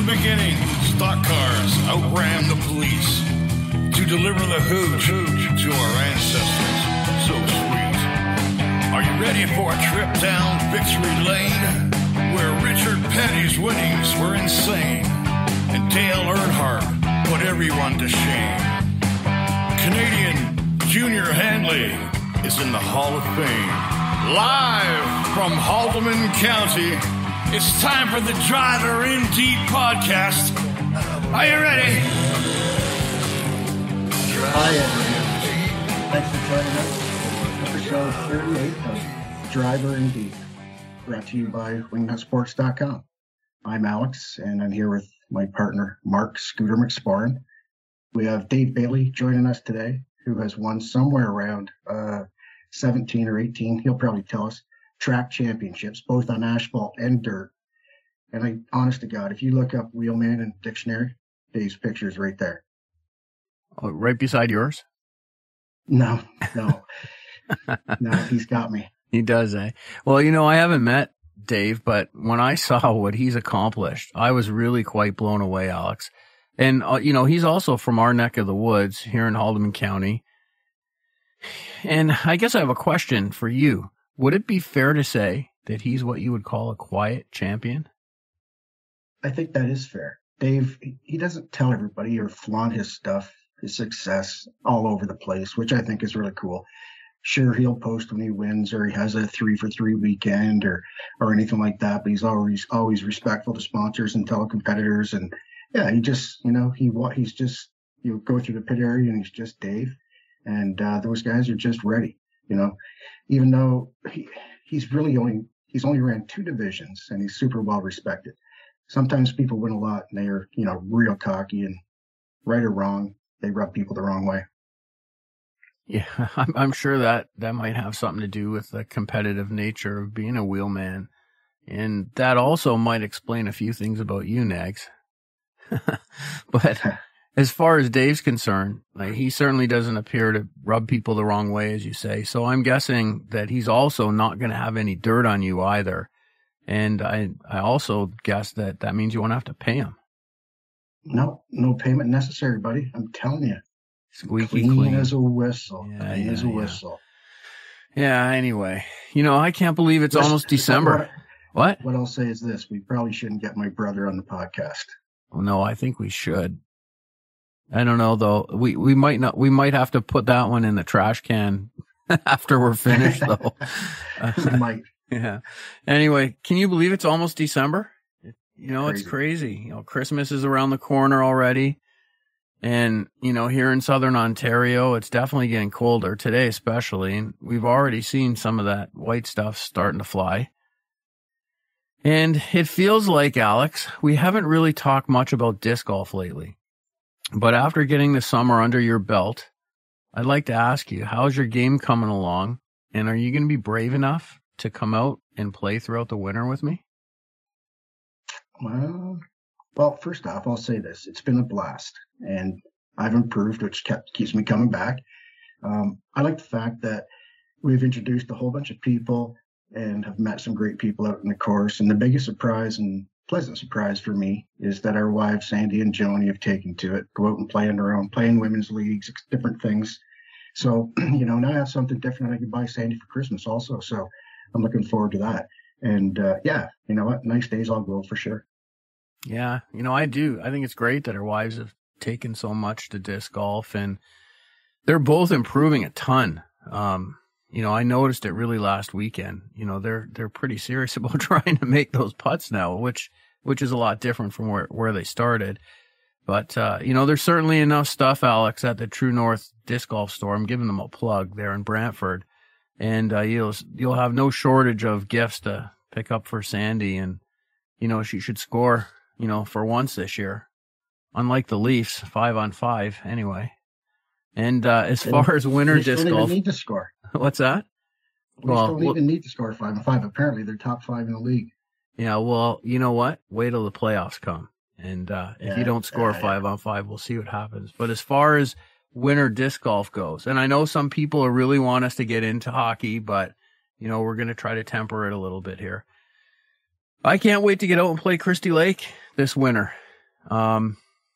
the beginning, stock cars outran the police to deliver the hooch to our ancestors. So sweet. Are you ready for a trip down victory lane, where Richard Petty's winnings were insane and Dale Earnhardt put everyone to shame? Canadian Junior Handley is in the Hall of Fame. Live from Haldeman County, it's time for the Driver in Deep podcast. Are you ready? Hi, everyone. Thanks for joining us. Episode 38 of Driver in Deep, brought to you by wingnutsports.com. I'm Alex, and I'm here with my partner, Mark Scooter McSporran. We have Dave Bailey joining us today, who has won somewhere around 17 or 18, he'll probably tell us, track championships, both on asphalt and dirt. And honest to God, if you look up wheelman in the dictionary, Dave's picture is right there. Oh, right beside yours? No. No, he's got me. He does, eh? Well, you know, I haven't met Dave, but when I saw what he's accomplished, I was really quite blown away, Alex. And, you know, he's also from our neck of the woods here in Haldeman County. And I guess I have a question for you. Would it be fair to say that he's what you would call a quiet champion? I think that is fair. Dave, he doesn't tell everybody or flaunt his stuff, his success all over the place, which I think is really cool. Sure, he'll post when he wins or he has a 3-for-3 weekend or anything like that, but he's always respectful to sponsors and telecompetitors. And yeah, he just, you know, he's just, you go through the pit area and he's just Dave. And those guys are just ready, you know, even though he's only ran 2 divisions and he's super well respected. Sometimes people win a lot and they are, you know, real cocky, and right or wrong, they rub people the wrong way. Yeah, I'm sure that might have something to do with the competitive nature of being a wheelman. And that also might explain a few things about you, Nags. But as far as Dave's concerned, like, he certainly doesn't appear to rub people the wrong way, as you say. So I'm guessing that he's also not going to have any dirt on you either. And I also guess that means you won't have to pay him. No payment necessary, buddy. I'm telling you. Squeaky clean as a whistle. Yeah, clean as a whistle. Yeah, anyway. You know, I can't believe it's almost December. What I'll say is this. We probably shouldn't get my brother on the podcast. Well, no, I think we should. I don't know, though. We might not. We might have to put that one in the trash can after we're finished, though. We might. Yeah. Anyway, can you believe it's almost December? You know, Crazy. It's crazy. You know, Christmas is around the corner already. And, you know, here in Southern Ontario, it's definitely getting colder today, especially. And we've already seen some of that white stuff starting to fly. And it feels like, Alex, we haven't really talked much about disc golf lately. But after getting the summer under your belt, I'd like to ask you, how's your game coming along? And are you going to be brave enough to come out and play throughout the winter with me? Well, first off, I'll say this. It's been a blast, and I've improved, which keeps me coming back. I like the fact that we've introduced a whole bunch of people and have met some great people out in the course. And the biggest surprise and pleasant surprise for me is that our wives, Sandy and Joni, have taken to it, go out and play on their own, play in women's leagues, different things. So, you know, now I have something different I can buy Sandy for Christmas also. So I'm looking forward to that. And yeah, you know what? Nice days all go for sure. Yeah, you know, I do. I think it's great that our wives have taken so much to disc golf, and they're both improving a ton. You know, I noticed it really last weekend. You know, they're pretty serious about trying to make those putts now, which is a lot different from where they started. But, you know, there's certainly enough stuff, Alex, at the True North Disc Golf Store. I'm giving them a plug there in Brantford. And you'll have no shortage of gifts to pick up for Sandy. And, you know, she should score, you know, for once this year. Unlike the Leafs, 5-on-5 anyway. And as far as winter disc golf, don't even need to score. What's that? We don't even need to score 5-on-5. Apparently, they're top 5 in the league. Yeah, well, you know what? Wait till the playoffs come. And if you don't score 5-on-5, we'll see what happens. But as far as winter disc golf goes, and I know some people really want us to get into hockey, but, you know, we're going to try to temper it a little bit here. I can't wait to get out and play Christie Lake this winter.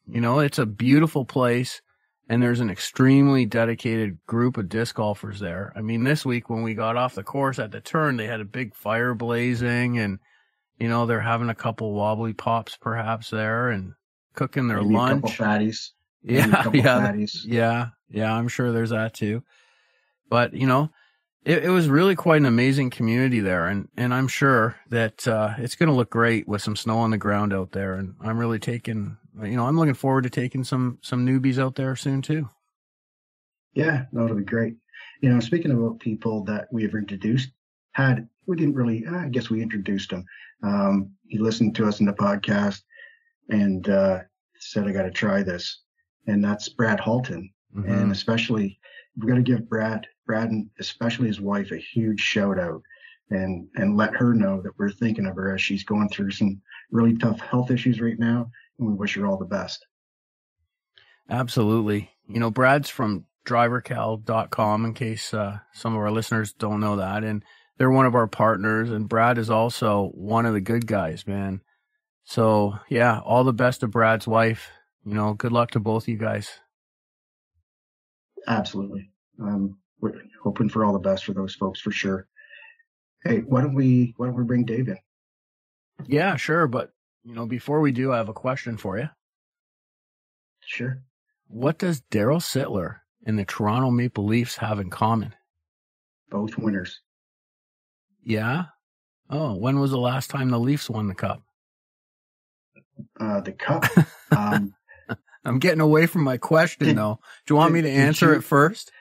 It's a beautiful place, and there's an extremely dedicated group of disc golfers there. I mean, this week when we got off the course at the turn, they had a big fire blazing, and, they're having a couple wobbly pops perhaps there and cooking their Maybe lunch. A couple fatties. Yeah. I'm sure there's that too. But, it was really quite an amazing community there. And I'm sure that, it's going to look great with some snow on the ground out there. And I'm really I'm looking forward to taking some newbies out there soon too. Yeah, that'll be great. Speaking about people that we have introduced, we didn't really, I guess we introduced him. He listened to us in the podcast and, said, I got to try this. And that's Brad Halton. Mm-hmm. And especially, we've got to give Brad and especially his wife a huge shout out and let her know that we're thinking of her as she's going through some really tough health issues right now. And we wish her all the best. Absolutely. Brad's from drivercal.com in case some of our listeners don't know that. And they're one of our partners. And Brad is also one of the good guys, man. So, yeah, all the best to Brad's wife. Good luck to both you guys. Absolutely. We're hoping for all the best for those folks for sure. Hey, why don't we bring Dave in? Yeah, sure. But, before we do, I have a question for you. Sure. What does Darryl Sittler and the Toronto Maple Leafs have in common? Both winners. Yeah? Oh, when was the last time the Leafs won the cup? The cup? I'm getting away from my question, though. Do you want me to answer it first?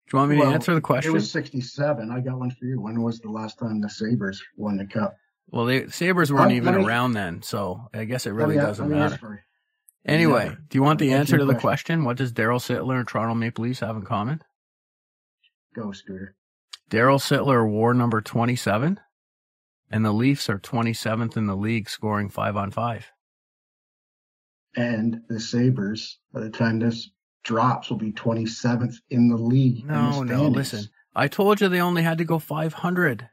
Do you want me to answer the question? It was 1967. I got one for you. When was the last time the Sabres won the cup? Well, the Sabres weren't even around then, so I guess it really doesn't matter. Anyway, do you want the answer to the question? What does Darryl Sittler and Toronto Maple Leafs have in common? Go, Scooter. Darryl Sittler wore number 27, and the Leafs are 27th in the league, scoring 5-on-5. And the Sabres, by the time this drops, will be 27th in the league. No, listen. I told you they only had to go 500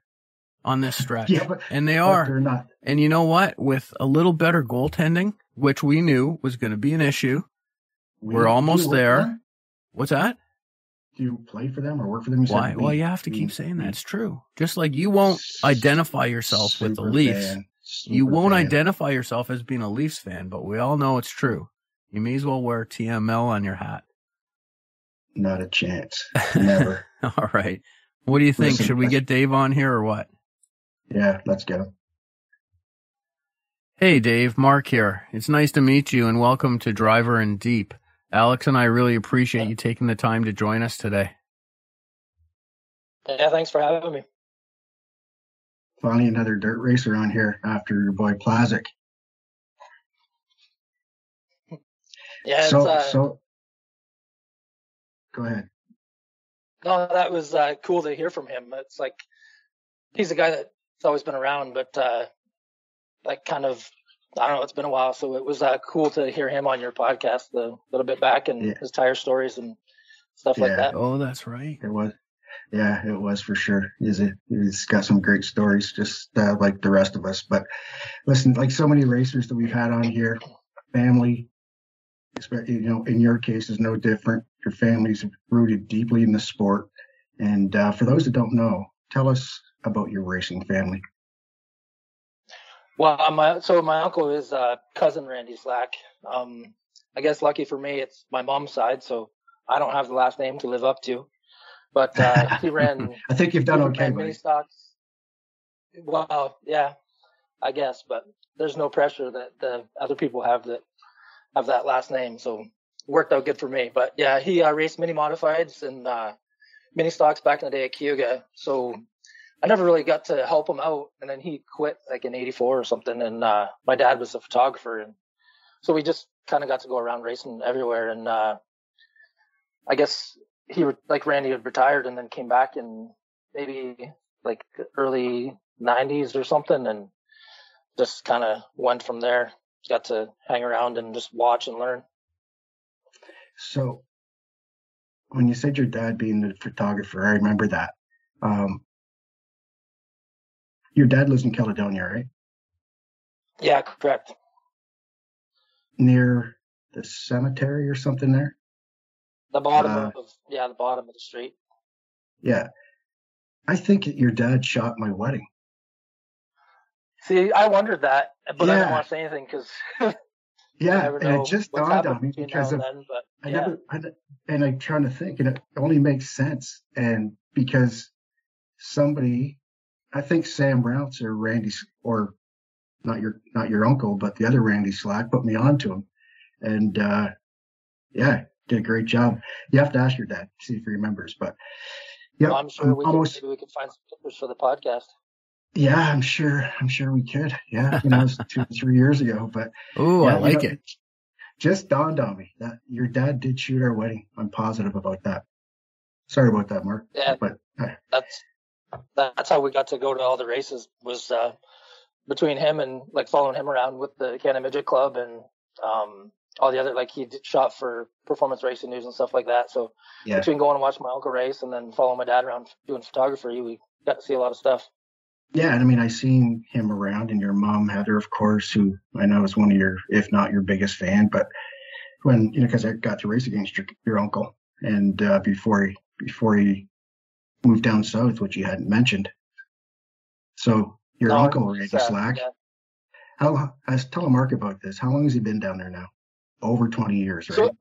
on this stretch. And they are. They're not. And you know what? With a little better goaltending, which we knew was going to be an issue, we're almost there. What's that? Do you play for them or work for them? Why? Well, you have to keep saying that. It's true. Just like you won't identify yourself with the Leafs. You won't identify yourself as being a Leafs fan, but we all know it's true. You may as well wear TML on your hat. Not a chance. Never. All right. What do you think? Should we get Dave on here or what? Yeah, let's get him. Hey, Dave. Mark here. It's nice to meet you and welcome to Driver and Deep. Alex and I really appreciate you taking the time to join us today. Yeah, thanks for having me. Finally, another dirt racer on here after your boy Plazik. Yeah. So go ahead. No, that was cool to hear from him. It's like he's a guy that's always been around, but like kind of, I don't know, it's been a while, so it was cool to hear him on your podcast a little bit back and his tire stories and stuff like that. Oh, that's right. It was. Yeah, it was for sure. He's got some great stories, just like the rest of us. But listen, like so many racers that we've had on here, family, in your case is no different. Your family's rooted deeply in the sport. And for those that don't know, tell us about your racing family. Well, my uncle is cousin Randy Slack. I guess lucky for me, it's my mom's side, so I don't have the last name to live up to. But he ran. I think you've done okay, mini stocks. Well, yeah, I guess, but there's no pressure that the other people have that last name, so it worked out good for me. But yeah, he raced mini modifieds and mini stocks back in the day at Cayuga, so I never really got to help him out. And then he quit like in '84 or something, and my dad was a photographer, and so we just kind of got to go around racing everywhere. And I guess like Randy had retired and then came back in maybe like early 90s or something, and just kind of went from there. Got to hang around and just watch and learn. So when you said your dad being the photographer, I remember that. Your dad lives in Caledonia, right? Yeah, correct. near the cemetery or something there. The bottom the bottom of the street. Yeah. I think your dad shot my wedding. See, I wondered that, but I didn't want to say anything because yeah, and it just dawned on me because and I'm trying to think, and it only makes sense, and because somebody, I think Sam Rounce or Randy, or not your uncle, but the other Randy Slack put me on to him, and yeah, did a great job. You have to ask your dad, see if he remembers, but yeah, well, I'm sure maybe we can find some pictures for the podcast. Yeah, I'm sure we could. Yeah, it was 2 or 3 years ago, but I like it. Just dawned on me that your dad did shoot our wedding. I'm positive about that. Sorry about that, Mark. Yeah, but that's how we got to go to all the races, was between him and like following him around with the Canada Midget Club and all the other, like he shot for Performance Racing News and stuff like that. So between going and watching my uncle race and then following my dad around doing photography, we got to see a lot of stuff. Yeah, and I mean, I seen him around, and your mom, Heather, of course, who I know is one of your, if not your biggest fan, but when, because I got to race against your uncle, and before he moved down south, which you hadn't mentioned. So your uncle, Randy Slack, I was telling Mark about this. How long has he been down there now? Over 20 years, right?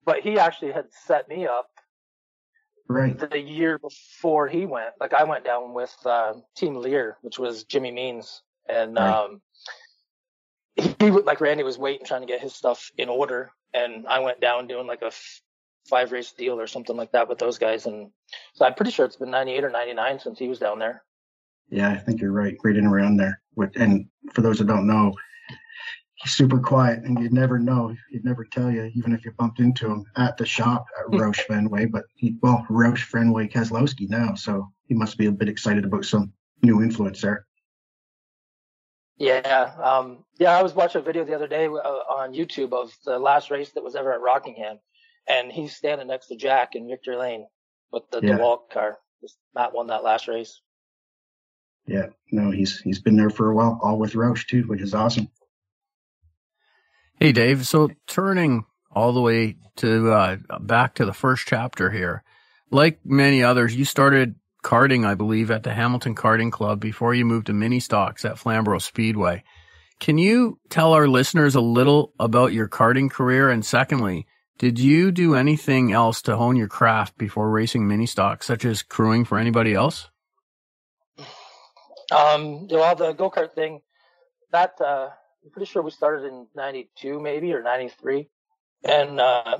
But he actually had set me up. Right. The year before he went, like I went down with Team Lear, which was Jimmy Means, and he like Randy was waiting, trying to get his stuff in order, and I went down doing like a 5 race deal or something like that with those guys, and so I'm pretty sure it's been 98 or 99 since he was down there. Yeah, I think you're right in and around there. And for those who don't know, he's super quiet, and you'd never know. He'd never tell you, even if you bumped into him at the shop at Roush Fenway. But Roush Fenway Keselowski now, so he must be a bit excited about some new influence there. Yeah, I was watching a video the other day on YouTube of the last race that was ever at Rockingham, and he's standing next to Jack in Victory Lane with the DeWalt car. Matt won that last race. Yeah, no, he's been there for a while, all with Roush too, which is awesome. Hey, Dave, so turning all the way to back to the first chapter here, like many others, you started karting, I believe, at the Hamilton Karting Club before you moved to mini stocks at Flamborough Speedway. Can you tell our listeners a little about your karting career? And secondly, did you do anything else to hone your craft before racing mini stocks, such as crewing for anybody else? The go-kart thing, that I'm pretty sure we started in 92 maybe, or 93, and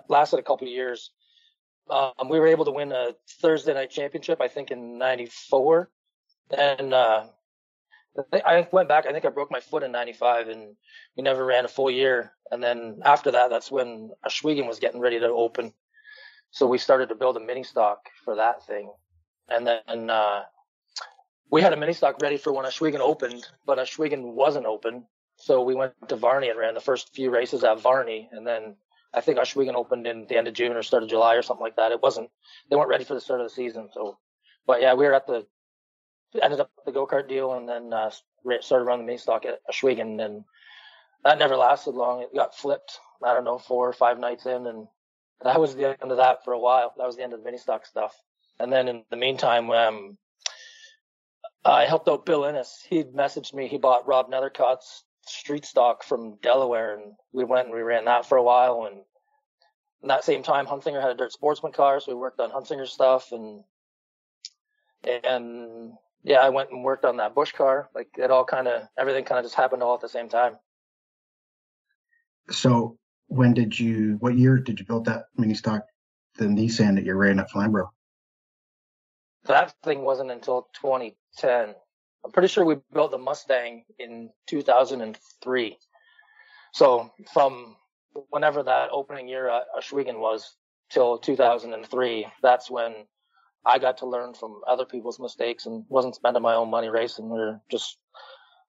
lasted a couple of years. We were able to win a Thursday night championship, I think, in 94. And I went back, I think I broke my foot in 95, and we never ran a full year. And then after that, that's when Oswego was getting ready to open. So we started to build a mini stock for that thing. And then we had a mini stock ready for when Oswego opened, but Oswego wasn't open. So we went to Varney and ran the first few races at Varney. And then I think Oswego opened in the end of June or start of July or something like that. They weren't ready for the start of the season. So, but yeah, we were ended up the go-kart deal, and then started running the mini stock at Oswego, and that never lasted long. It got flipped, I don't know, 4 or 5 nights in, and that was the end of that for a while. That was the end of the mini stock stuff. And then in the meantime, I helped out Bill Innes. He'd messaged me. He bought Rob Nethercott's street stock from Delaware, and we went and we ran that for a while. And in that same time, Huntsinger had a dirt sportsman car, so we worked on Huntsinger stuff, and yeah, I went and worked on that Bush car. Like everything kind of just happened all at the same time. So what year did you build that mini stock, the Nissan that you ran at Flamborough? That thing wasn't until 2010. I'm pretty sure we built the Mustang in 2003. So from whenever that opening year at Oswego was till 2003, that's when I got to learn from other people's mistakes and wasn't spending my own money racing. We were just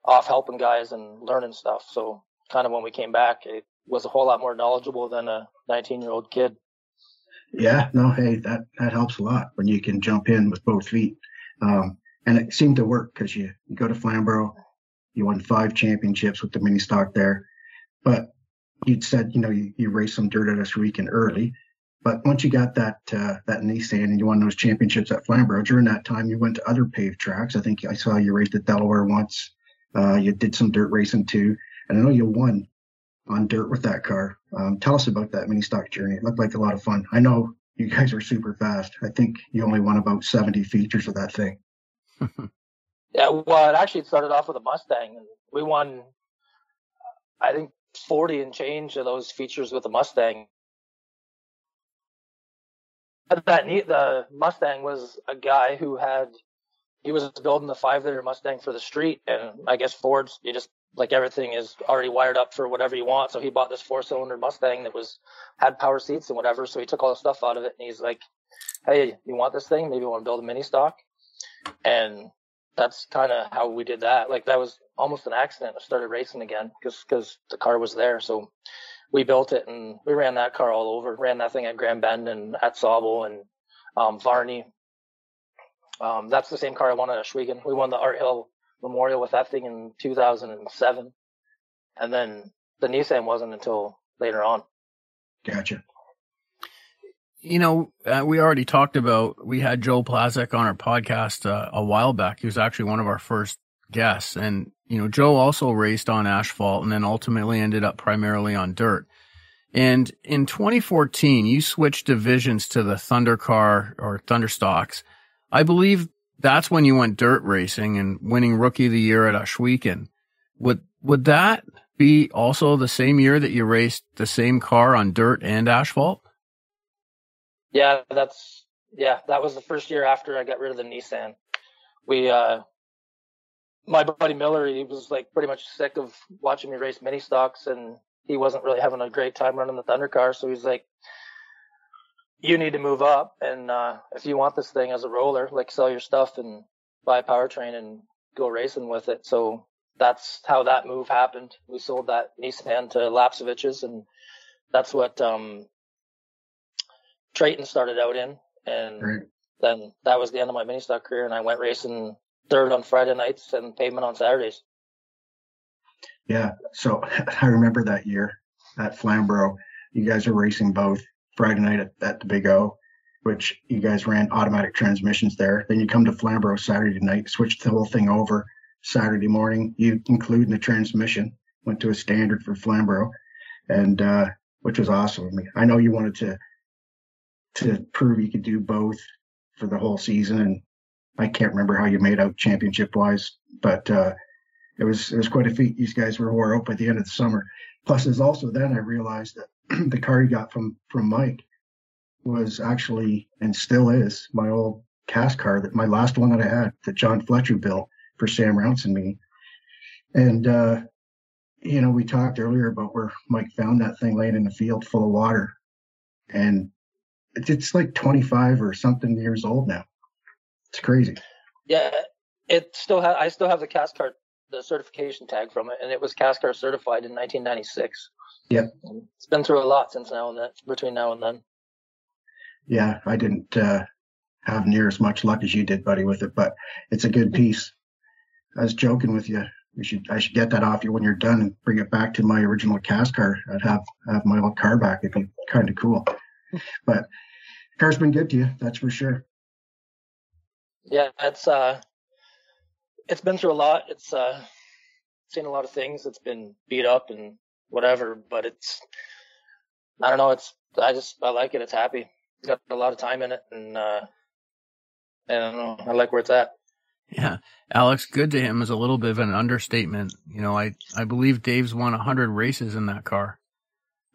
off helping guys and learning stuff. So kind of when we came back, it was a whole lot more knowledgeable than a 19-year-old kid. Yeah, no, hey, that helps a lot when you can jump in with both feet. And it seemed to work because you go to Flamborough, You won 5 championships with the mini stock there. But you'd said, you raced some dirt at us weekend early. But once you got that Nissan and you won those championships at Flamborough, during that time you went to other paved tracks. I think I saw you raced at Delaware once. You did some dirt racing too. And I know you won on dirt with that car. Tell us about that mini stock journey. It looked like a lot of fun. I know you guys were super fast. I think you only won about 70 features of that thing. Yeah, well, it actually started off with a Mustang, and we won, I think, 40 and change of those features with the Mustang. The Mustang was a guy he was building the 5-liter Mustang for the street, and I guess Ford's, you just, like, everything is already wired up for whatever you want. So he bought this 4-cylinder Mustang that had power seats and whatever. So he took all the stuff out of it, and he's like, "Hey, you want this thing? Maybe you want to build a mini stock?" And that's kind of how we did that. Like, that was almost an accident. I started racing again because the car was there. So we built it, and we ran that car all over. Ran that thing at Grand Bend and at Sauble and Varney. That's the same car I won at Ashwaubenon. We won the Art Hill Memorial with that thing in 2007. And then the Nissan wasn't until later on. Gotcha. We already talked about, we had Joe Plazek on our podcast a while back. He was actually one of our first guests. And, Joe also raced on asphalt and then ultimately ended up primarily on dirt. And in 2014, you switched divisions to the Thunder car or Thunder stocks. I believe that's when you went dirt racing and winning Rookie of the Year at Ashwaubenon. Would that be also the same year that you raced the same car on dirt and asphalt? Yeah, that was the first year after I got rid of the Nissan. My buddy Miller, he was like pretty much sick of watching me race mini stocks, and he wasn't really having a great time running the Thunder car. So he's like, "You need to move up, and if you want this thing as a roller, like, sell your stuff and buy a powertrain and go racing with it." So that's how that move happened. We sold that Nissan to Lapsovich's, and that's what Trayton started out in. And then that was the end of my mini stock career, and I went racing dirt on Friday nights and pavement on Saturdays. Yeah, so I remember that year at Flamborough, you guys were racing both Friday night at the Big O, which you guys ran automatic transmissions there. Then you come to Flamborough Saturday night, switched the whole thing over. Saturday morning, you include in the transmission, went to a standard for Flamborough, and which was awesome. I mean, I know you wanted to prove you could do both for the whole season, and I can't remember how you made out championship wise, but it was quite a feat. These guys were wore out by the end of the summer. Plus, there's also then I realized that the car you got from Mike was actually, and still is, my old CASCAR, that my last one that I had, that John Fletcher built for Sam Rounce and me. And we talked earlier about where Mike found that thing laying in the field full of water, and it's like 25 or something years old now. It's crazy. Yeah, I still have the CASCAR, the certification tag from it, and it was CASCAR certified in 1996. Yep. It's been through a lot between now and then. Yeah, I didn't have near as much luck as you did, buddy, with it, but it's a good piece. I was joking with you. I should get that off you when you're done and bring it back to my original CASCAR. I'd have my old car back. It'd be kind of cool. But the car's been good to you, that's for sure. Yeah, it's been through a lot. It's seen a lot of things. It's been beat up and whatever, but I don't know. I like it. It's happy. It's got a lot of time in it, and I don't know. I like where it's at. Yeah, Alex, good to him is a little bit of an understatement. I believe Dave's won 100 races in that car.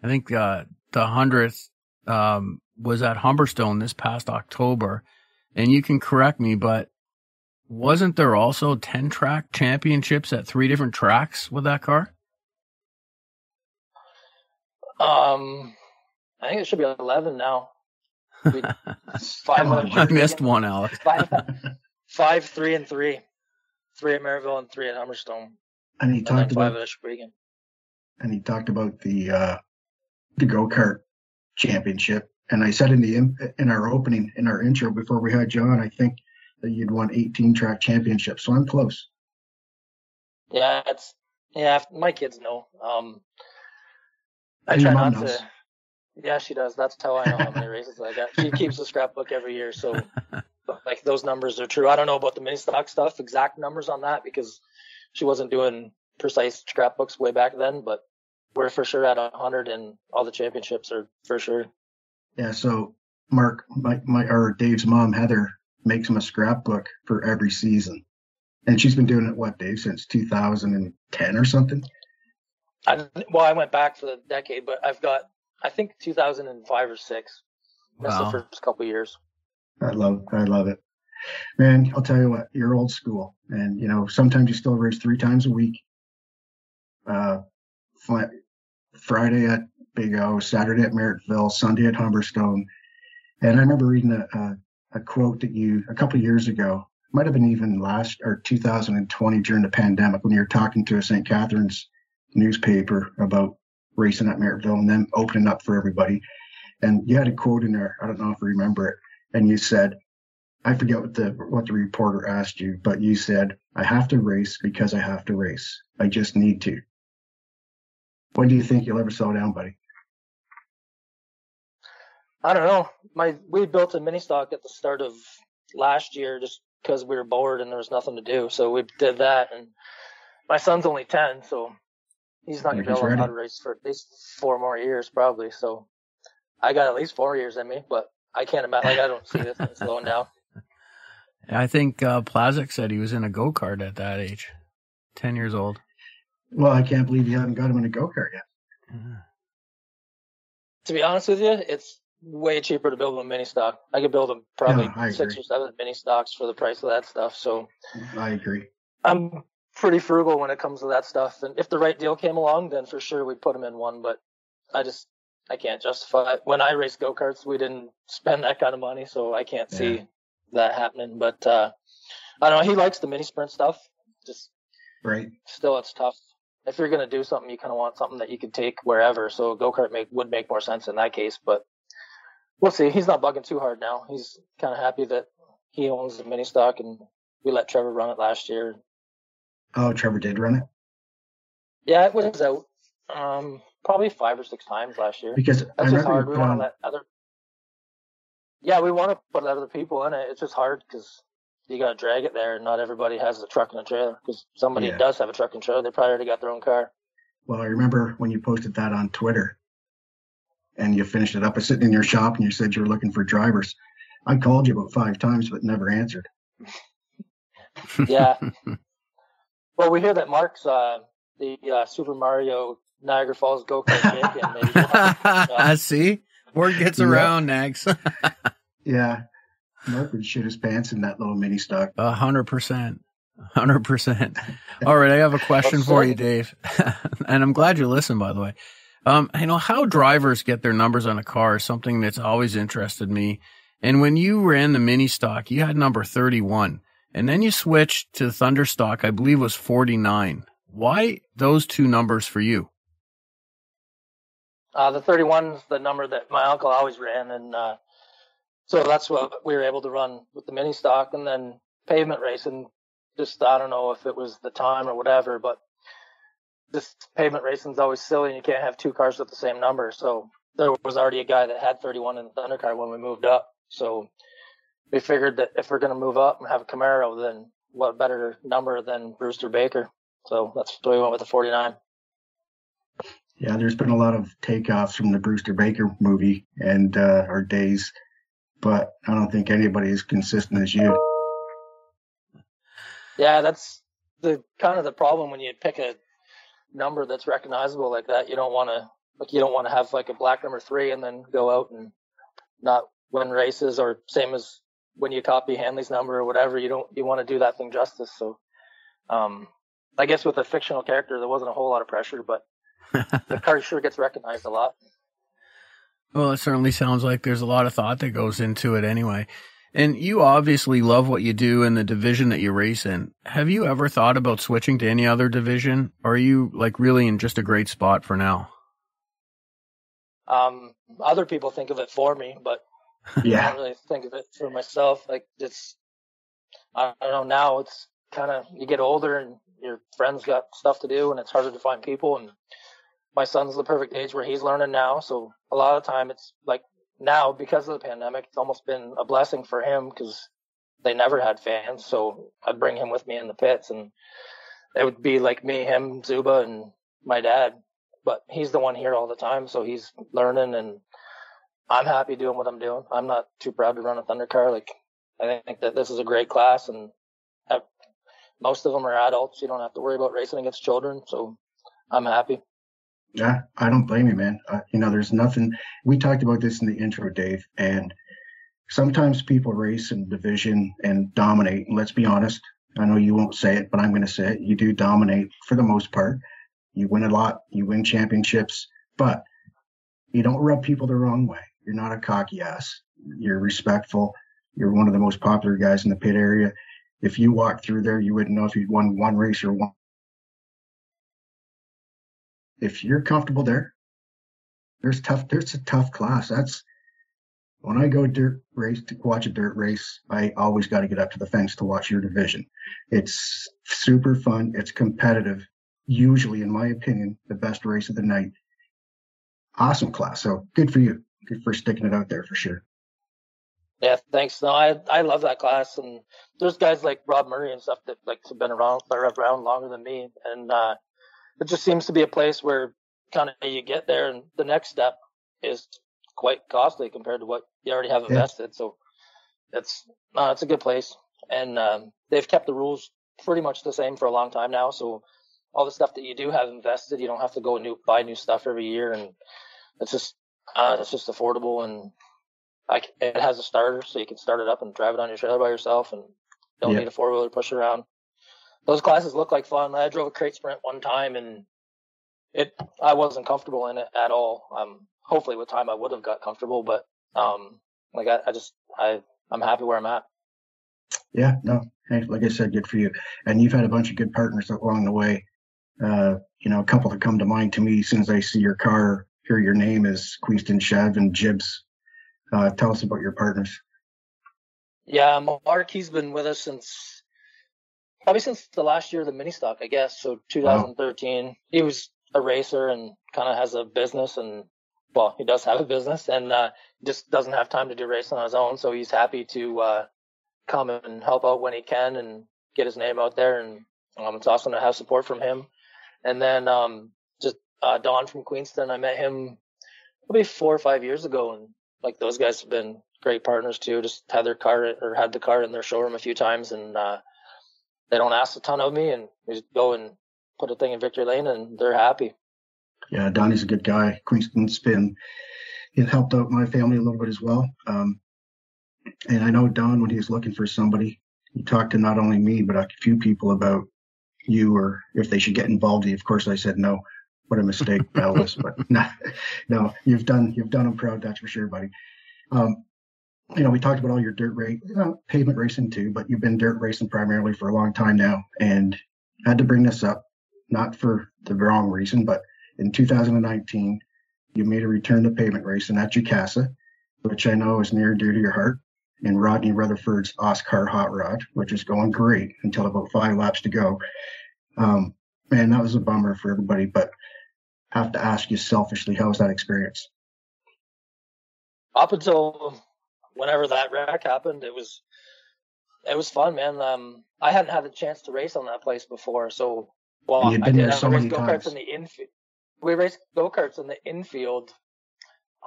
I think the 100th was at Humberstone this past October. And you can correct me, but wasn't there also 10-track championships at 3 different tracks with that car? I think it should be 11 now. I missed one, Alex. 5, 3, and 3. 3 at Maryville and 3 at Humberstone. And he talked about 5 at Ashwaubenon. And he talked about the go-kart championship. And I said in our intro before we had John, I think that you'd won 18-track championships. So I'm close. Yeah, my kids know. I And try your mom not knows. to. Yeah, she does. That's how I know how many races I got. She keeps a scrapbook every year, so like those numbers are true. I don't know about the mini stock stuff, exact numbers on that, because she wasn't doing precise scrapbooks way back then. But we're for sure at 100, and all the championships are for sure. Yeah, so Mark, or Dave's mom, Heather, makes him a scrapbook for every season. And she's been doing it, what, Dave, since 2010 or something? I went back for the decade, but I've got, I think 2005 or 6. That's the first couple of years. I love it. Man, I'll tell you what, you're old school. And, sometimes you still race 3 times a week. Friday at Big O, Saturday at Merrittville, Sunday at Humberstone. And I remember reading a quote that you, a couple of years ago, might have been even 2020 during the pandemic, when you were talking to a St. Catharines newspaper about racing at Merrittville and then opening up for everybody. And you had a quote in there, I don't know if you remember it, and you said, I forget what the reporter asked you, but you said, I have to race because I have to race. I just need to. When do you think you'll ever slow down, buddy? I don't know. We built a mini stock at the start of last year just because we were bored and there was nothing to do. So we did that, and my son's only 10, so he's not going to be able to race for at least 4 more years probably. So I got at least 4 years in me, but I can't imagine. I don't see this thing slowing down. I think Plazik said he was in a go-kart at that age, 10 years old. Well, I can't believe you haven't got him in a go-kart yet. Yeah. To be honest with you, it's way cheaper to build a mini stock. I could build them probably 6 or 7 mini stocks for the price of that stuff. So I agree. I'm pretty frugal when it comes to that stuff. And if the right deal came along, then for sure we'd put them in one. But I can't justify it. When I raced go-karts, we didn't spend that kind of money, so I can't see that happening. But I don't know. He likes the mini sprint stuff. Just right. Still, it's tough. If you're going to do something, you kind of want something that you can take wherever. So a go-kart would make more sense in that case. But we'll see. He's not bugging too hard now. He's kind of happy that he owns the mini stock, and we let Trevor run it last year. Oh, Trevor did run it? Yeah, it was out probably 5 or 6 times last year. Because that's just hard. We want to let other. Yeah, we want to put other people in it. It's just hard because you got to drag it there, and not everybody has a truck and a trailer. Because somebody does have a truck and trailer, they probably already got their own car. Well, I remember when you posted that on Twitter, and you finished it up. I was sitting in your shop, and you said you were looking for drivers. I called you about 5 times, but never answered. Yeah. Well, we hear that Mark's the Super Mario Niagara Falls go-kart champion. I see. Word gets around, Nags. Yeah. Mark would shit his pants in that little mini stock. 100%. 100%. All right, I have a question for you, Dave. And I'm glad you listened, by the way. How drivers get their numbers on a car is something that's always interested me. And when you ran the mini stock, you had number 31. And then you switched to Thunder stock, I believe was 49. Why those 2 numbers for you? The 31 is the number that my uncle always ran. And so that's what we were able to run with the mini stock. And then pavement racing, just I don't know if it was the time or whatever, but this pavement racing is always silly, and you can't have 2 cars with the same number. So there was already a guy that had 31 in the Thunder car when we moved up. So we figured that if we're going to move up and have a Camaro, then what better number than Brewster Baker? So that's why we went with the 49. Yeah, there's been a lot of takeoffs from the Brewster Baker movie and our days, but I don't think anybody is consistent as you. Yeah, that's the kind of the problem when you pick a number that's recognizable like that. You don't want to have like a black number 3 and then go out and not win races, or same as when you copy Hanley's number or whatever. You want to do that thing justice. So I guess with a fictional character there wasn't a whole lot of pressure, but the car sure gets recognized a lot. Well, it certainly sounds like there's a lot of thought that goes into it anyway. And you obviously love what you do in the division that you race in. Have you ever thought about switching to any other division? Or are you really in just a great spot for now? Other people think of it for me, but I don't really think of it for myself. Like I don't know, now it's kind of, you get older and your friends got stuff to do and it's harder to find people. And my son's the perfect age where he's learning now. So a lot of the time it's like now because of the pandemic, it's almost been a blessing for him because they never had fans. So I'd bring him with me in the pits and it would be like me, him, Zuba, and my dad. But he's the one here all the time. So he's learning and I'm happy doing what I'm doing. I'm not too proud to run a Thunder car. Like, I think that this is a great class and most of them are adults. You don't have to worry about racing against children. So I'm happy. Yeah, I don't blame you, man. There's nothing. We talked about this in the intro, Dave, and sometimes people race in division and dominate. And let's be honest. I know you won't say it, but I'm going to say it. You do dominate for the most part. You win a lot. You win championships, but you don't rub people the wrong way. You're not a cocky ass. You're respectful. You're one of the most popular guys in the pit area. If you walked through there, you wouldn't know if you'd won one race or one. If you're comfortable there, there's a tough class. That's when I go dirt race to watch a dirt race, I always got to get up to the fence to watch your division. It's super fun. It's competitive. Usually, in my opinion, the best race of the night. Awesome class. So good for you. Good for sticking it out there for sure. Yeah, thanks. No, I love that class, and there's guys like Rob Murray and stuff that like have been around longer than me, and it just seems to be a place where kind of you get there, and the next step is quite costly compared to what you already have invested. Yeah. So it's a good place, and they've kept the rules pretty much the same for a long time now. So all the stuff that you do have invested, you don't have to go buy new stuff every year, and it's just affordable and. It has a starter, so you can start it up and drive it on your trailer by yourself and don't need a four-wheeler to push around. Those classes look like fun. I drove a crate sprint one time, and I wasn't comfortable in it at all. Hopefully with time I would have got comfortable, but I'm happy where I'm at. Yeah, no, hey, like I said, good for you. And you've had a bunch of good partners along the way. A couple that come to mind to me as soon as I see your car, hear your name is Queenston Chev and Jibs. Tell us about your partners. Yeah, Mark, he's been with us probably since the last year of the mini stock, I guess. So 2013, wow. He was a racer and kind of has a business he does have a business and just doesn't have time to do racing on his own. So he's happy to come and help out when he can and get his name out there. And it's awesome to have support from him. And then Don from Queenston, I met him probably 4 or 5 years ago, and like those guys have been great partners too. Just had the car in their showroom a few times, and they don't ask a ton of me, and we just go and put a thing in Victory Lane, and they're happy. Yeah, Donnie's a good guy. Queenston's he helped out my family a little bit as well. And I know Don, when he was looking for somebody, he talked to not only me but a few people about you or if they should get involved. Of course, I said no. What a mistake that was, but no, you've done them proud, that's for sure, buddy. We talked about all your dirt race, pavement racing too, but you've been dirt racing primarily for a long time now, and had to bring this up, not for the wrong reason, but in 2019, you made a return to pavement racing at Jukasa, which I know is near and dear to your heart, and Rodney Rutherford's OSCAAR hot rod, which is going great until about 5 laps to go. Man, that was a bummer for everybody, but have to ask you selfishly, how was that experience? Up until whenever that wreck happened, it was fun, man. I hadn't had a chance to race on that place before, so I did. So many go-karts in the infield. We raced go-karts in the infield.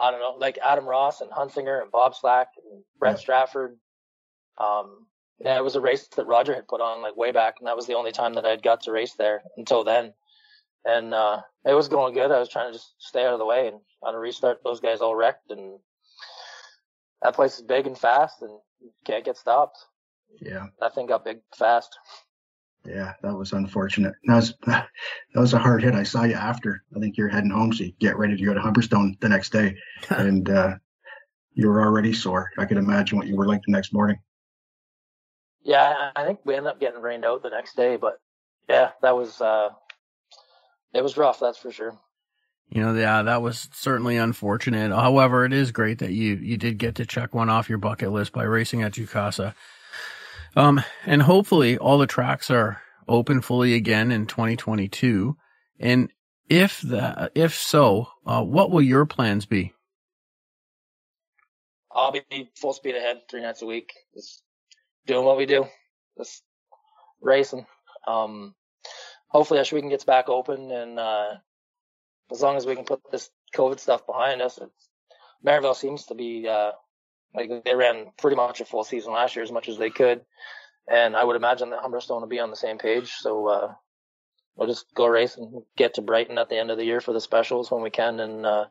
I don't know, like Adam Ross and Hunsinger and Bob Slack and Brett Strafford. It was a race that Roger had put on like way back, and that was the only time that I'd got to race there until then. And it was going good. I was trying to just stay out of the way, and on a restart, those guys all wrecked, and that place is big and fast, and you can't get stopped. Yeah, that thing got big fast. Yeah, that was unfortunate. That was a hard hit. I saw you after. I think you're heading home, so you get ready to go to Humberstone the next day, and you were already sore. I could imagine what you were like the next morning. Yeah, I think we ended up getting rained out the next day, but yeah, that was. It was rough, that's for sure. That was certainly unfortunate. However, it is great that you did get to check one off your bucket list by racing at Jukasa. And hopefully all the tracks are open fully again in 2022? And if so, what will your plans be? I'll be full speed ahead 3 nights a week, just doing what we do, just racing. Hopefully Ashwegan gets back open, and as long as we can put this COVID stuff behind us, Maryville seems to be like they ran pretty much a full season last year as much as they could, and I would imagine that Humberstone will be on the same page. So we'll just go race and get to Brighton at the end of the year for the specials when we can, and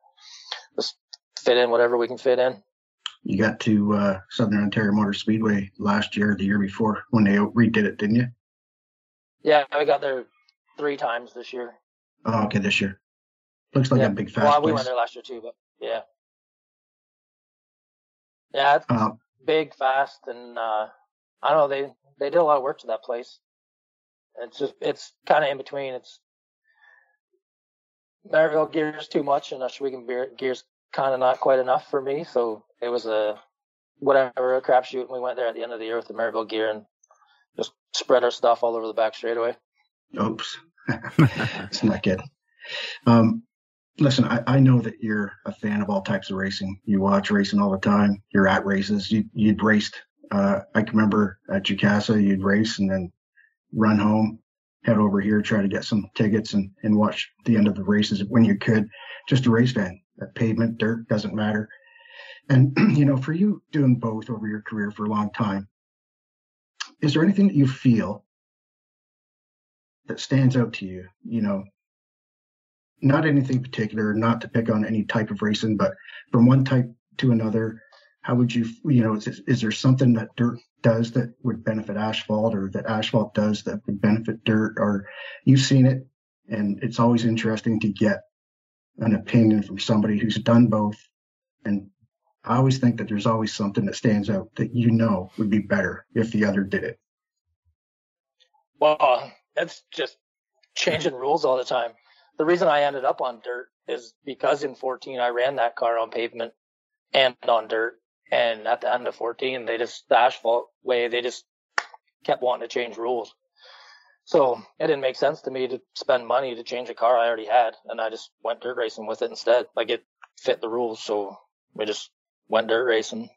just fit in whatever we can fit in. You got to Southern Ontario Motor Speedway last year, the year before, when they redid it, didn't you? Yeah, we got there 3 times this year. Oh, okay, this year. Looks like a big fast place. We went there last year too, but yeah. Yeah, it's big, fast, and I don't know, they did a lot of work to that place. It's kind of in between. It's Maryville gears too much, and Ashwegan gears kind of not quite enough for me, so it was a crapshoot. We went there at the end of the year with the Maryville gear and just spread our stuff all over the back straightaway. Oops. It's not good. Listen, I know that you're a fan of all types of racing. You watch racing all the time. You're at races. You'd raced. I can remember at Jukasa, you'd race and then run home, head over here, try to get some tickets and watch the end of the races when you could. Just a race fan. Pavement, dirt, doesn't matter. And, for you doing both over your career for a long time, is there anything that you feel that stands out to you? Not anything particular, not to pick on any type of racing, but from one type to another, how would you, is there something that dirt does that would benefit asphalt, or that asphalt does that would benefit dirt? Or you've seen it, and it's always interesting to get an opinion from somebody who's done both. And I always think that there's always something that stands out that would be better if the other did it. Well, that's just changing rules all the time. The reason I ended up on dirt is because in 14 I ran that car on pavement and on dirt, and at the end of 14 the asphalt way, they just kept wanting to change rules. So it didn't make sense to me to spend money to change a car I already had, and I just went dirt racing with it instead. Like, it fit the rules, so we just went dirt racing,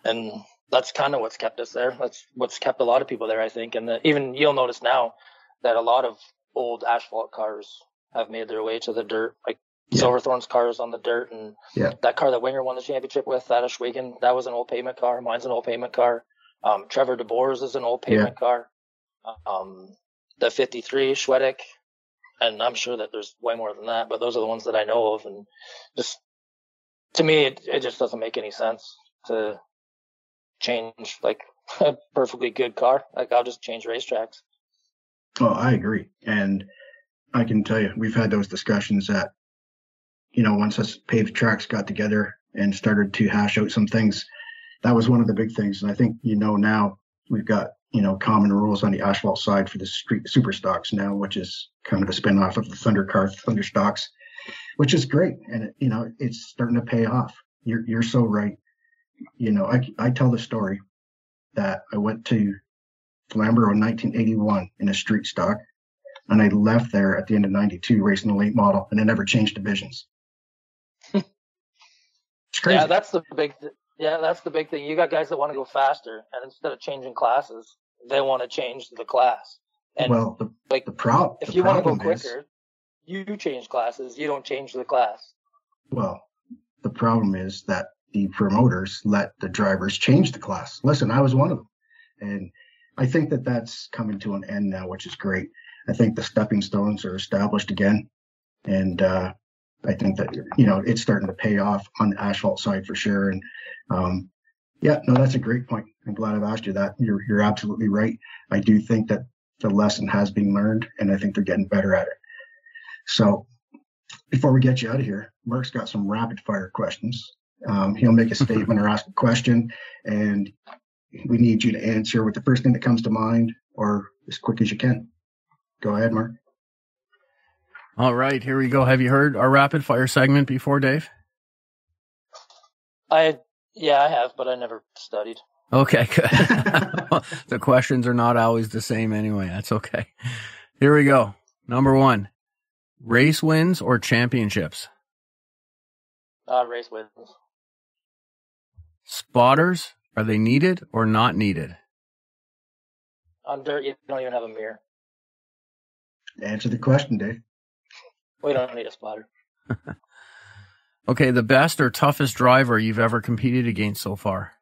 and that's kind of what's kept us there. That's what's kept a lot of people there, I think. And even you'll notice now that a lot of old asphalt cars have made their way to the dirt, like Silverthorne's car is on the dirt, and that car that Winger won the championship with at Ashwegan, that was an old pavement car. Mine's an old pavement car. Trevor DeBoer's is an old pavement car. The 53 Schwedick, and I'm sure that there's way more than that, but those are the ones that I know of. And just, to me, it just doesn't make any sense to change like a perfectly good car. Like, I'll just change racetracks. Oh, I agree. And I can tell you, we've had those discussions that, once us paved tracks got together and started to hash out some things, that was one of the big things. And I think, now we've got, common rules on the asphalt side for the street super stocks now, which is kind of a spin-off of the Thunder stocks, which is great. And, it's starting to pay off. You're so right. I tell the story that I went to Flamborough in 1981 in a street stock, and I left there at the end of 92 racing the late model, and I never changed divisions. It's crazy. Yeah, that's the big thing. You got guys that want to go faster, and instead of changing classes, they want to change the class. And if you want to go quicker, you change classes. You don't change the class. Well, the problem is that the promoters let the drivers change the class. Listen, I was one of them, and I think that that's coming to an end now, which is great. I think the stepping stones are established again, and I think that it's starting to pay off on the asphalt side for sure. And that's a great point. I'm glad I've asked you that. You're absolutely right. I do think that the lesson has been learned, and I think they're getting better at it. So before we get you out of here, Mark's got some rapid fire questions. He'll make a statement or ask a question, and we need you to answer with the first thing that comes to mind, or as quick as you can. Go ahead, Mark. All right, here we go. Have you heard our rapid fire segment before, Dave? I have, but I never studied. Okay, good. The questions are not always the same anyway. That's okay. Here we go. Number 1, race wins or championships? Race wins. Spotters, are they needed or not needed? On dirt, you don't even have a mirror. Answer the question, Dave. We don't need a spotter. Okay, the best or toughest driver you've ever competed against so far?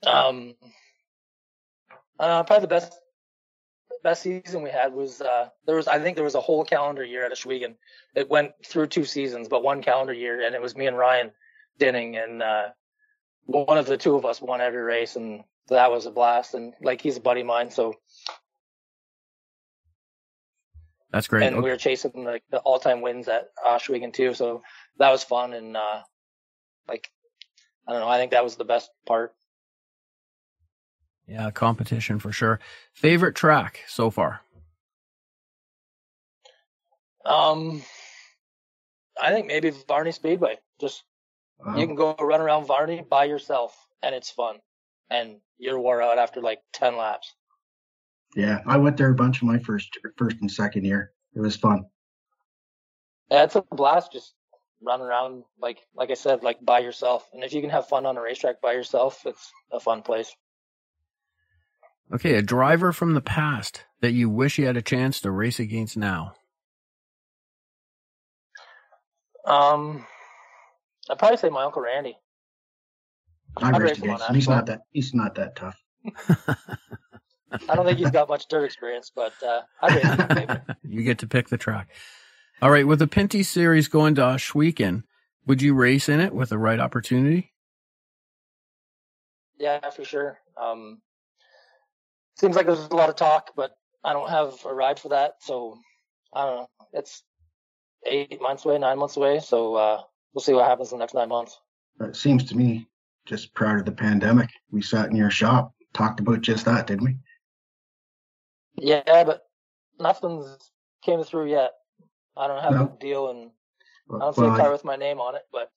Probably the best season we had was I think there was a whole calendar year at Ashwaubenon. It went through 2 seasons, but 1 calendar year, and it was me and Ryan Dinning, and one of the 2 of us won every race, and that was a blast. And like, he's a buddy of mine, so that's great. And we were chasing like the all-time wins at Ashwaubenon too, so that was fun. And like, I don't know, I think that was the best part. Yeah, competition for sure. Favorite track so far? I think maybe Varney Speedway. Just you can go run around Varney by yourself, and it's fun. And you're wore out after like 10 laps. Yeah, I went there a bunch of my first and second year. It was fun. Yeah, it's a blast just running around, like I said, like by yourself. And if you can have fun on a racetrack by yourself, it's a fun place. Okay, a driver from the past that you wish you had a chance to race against now. I'd probably say my Uncle Randy. I'd race against him. He's not that tough. I don't think he's got much dirt experience, but I'd race him. You get to pick the track. All right, with the Pinty Series going to Ashwaubenon, would you race in it with the right opportunity? Yeah, for sure. Seems like there's a lot of talk, but I don't have a ride for that, so I don't know. It's 8 months away, 9 months away, so we'll see what happens in the next 9 months. It seems to me, just prior to the pandemic, we sat in your shop, talked about just that, didn't we? Yeah, but nothing's came through yet. I don't have a deal, and I don't see a car with my name on it, but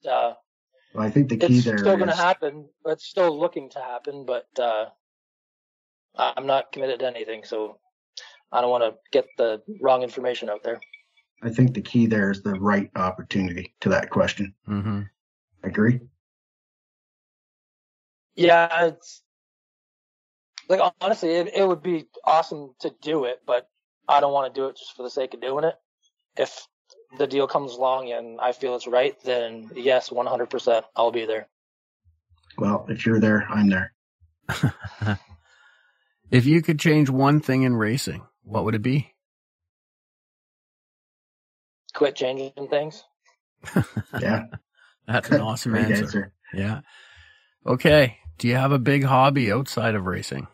I think the key there is... It's still going to happen. It's still looking to happen, but I'm not committed to anything, so I don't want to get the wrong information out there. I think the key there is the right opportunity to that question. Mm-hmm. Agree? Yeah, it's like, honestly, it would be awesome to do it, but I don't want to do it just for the sake of doing it. If the deal comes along and I feel it's right, then yes, 100%, I'll be there. Well, if you're there, I'm there. If you could change one thing in racing, what would it be? Quit changing things. Yeah. That's an awesome answer. answer. Yeah. Okay. Do you have a big hobby outside of racing?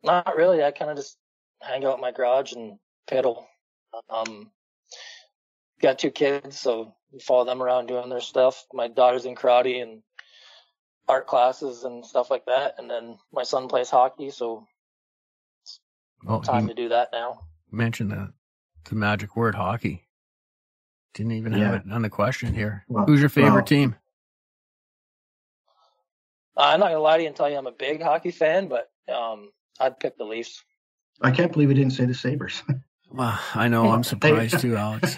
Not really. I kind of just hang out in my garage and pedal. Got 2 kids, so we follow them around doing their stuff. My daughter's in karate and art classes and stuff like that. And then my son plays hockey, so it's time to do that now. Mention the magic word hockey. Didn't even have it on the question here. Well, who's your favorite team? I'm not going to lie to you and tell you I'm a big hockey fan, but I'd pick the Leafs. I can't believe we didn't say the Sabres. Well, I know. I'm surprised too, Alex.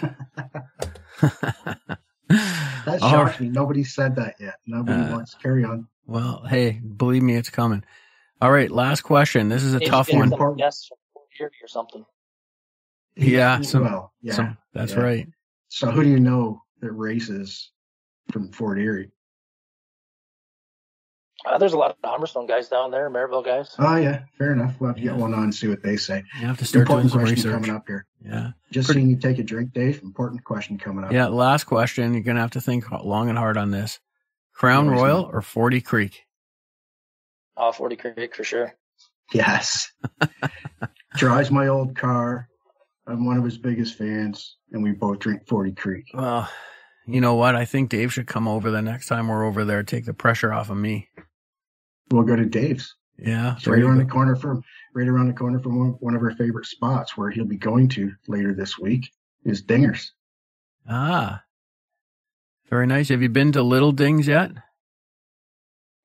That shocks me. Nobody said that yet. Nobody wants to carry on. Well, hey, believe me, it's coming. All right, last question. This is a tough one. Yes, or something. Yeah, that's right. right. So who do you know that races from Fort Erie? There's a lot of Humberstone guys down there, Maryville guys. Oh, yeah, fair enough. We'll have to get one on and see what they say. You have to start doing some research. Coming up here. Yeah. Seeing you take a drink, Dave. Important question coming up. Yeah, last question. You're going to have to think long and hard on this. Crown Royal or 40 Creek? 40 Creek for sure. Yes. Drives my old car. I'm one of his biggest fans, and we both drink 40 Creek. Well, you know what? I think Dave should come over the next time we're over there, take the pressure off of me. We'll go to Dave's. Yeah. It's right around the corner from one of our favorite spots where he'll be going to later this week is Dinger's. Ah. Very nice. Have you been to Little Dings yet?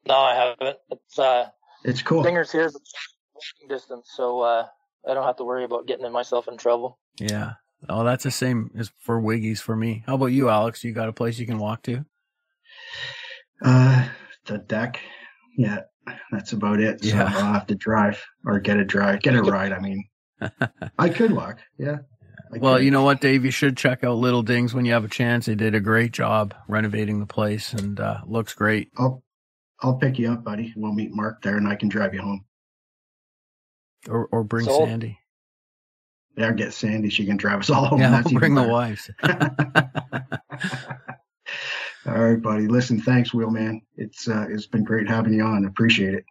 No, I haven't. It's cool. Fingers here is walking distance, so I don't have to worry about getting myself in trouble. Yeah. Oh, that's the same as for Wiggies for me. How about you, Alex? You got a place you can walk to? The deck. Yeah, that's about it. So I'll have to drive or get a ride. I mean, I could walk. Yeah. Well, you know what, Dave? You should check out Little Dings when you have a chance. They did a great job renovating the place, and looks great. I'll pick you up, buddy. We'll meet Mark there, and I can drive you home. Or bring Sandy. Yeah, get Sandy. She can drive us all home. Yeah, we'll bring the wives. All right, buddy. Listen, thanks, Wheelman. It's been great having you on. Appreciate it.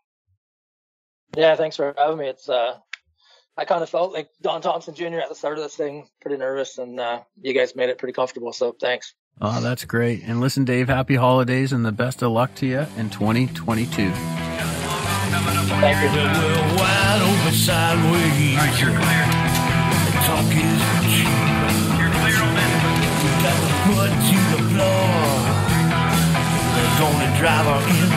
Yeah, thanks for having me. It's I kind of felt like Don Thompson Jr. at the start of this thing, pretty nervous, and you guys made it pretty comfortable, so thanks. Oh, that's great. And listen, Dave, happy holidays and the best of luck to you in 2022. Thank you. We're wide open sideways. All right, you're clear. The talk is cheap. You're clear on that. We got the foot to the floor. We're gonna drive her in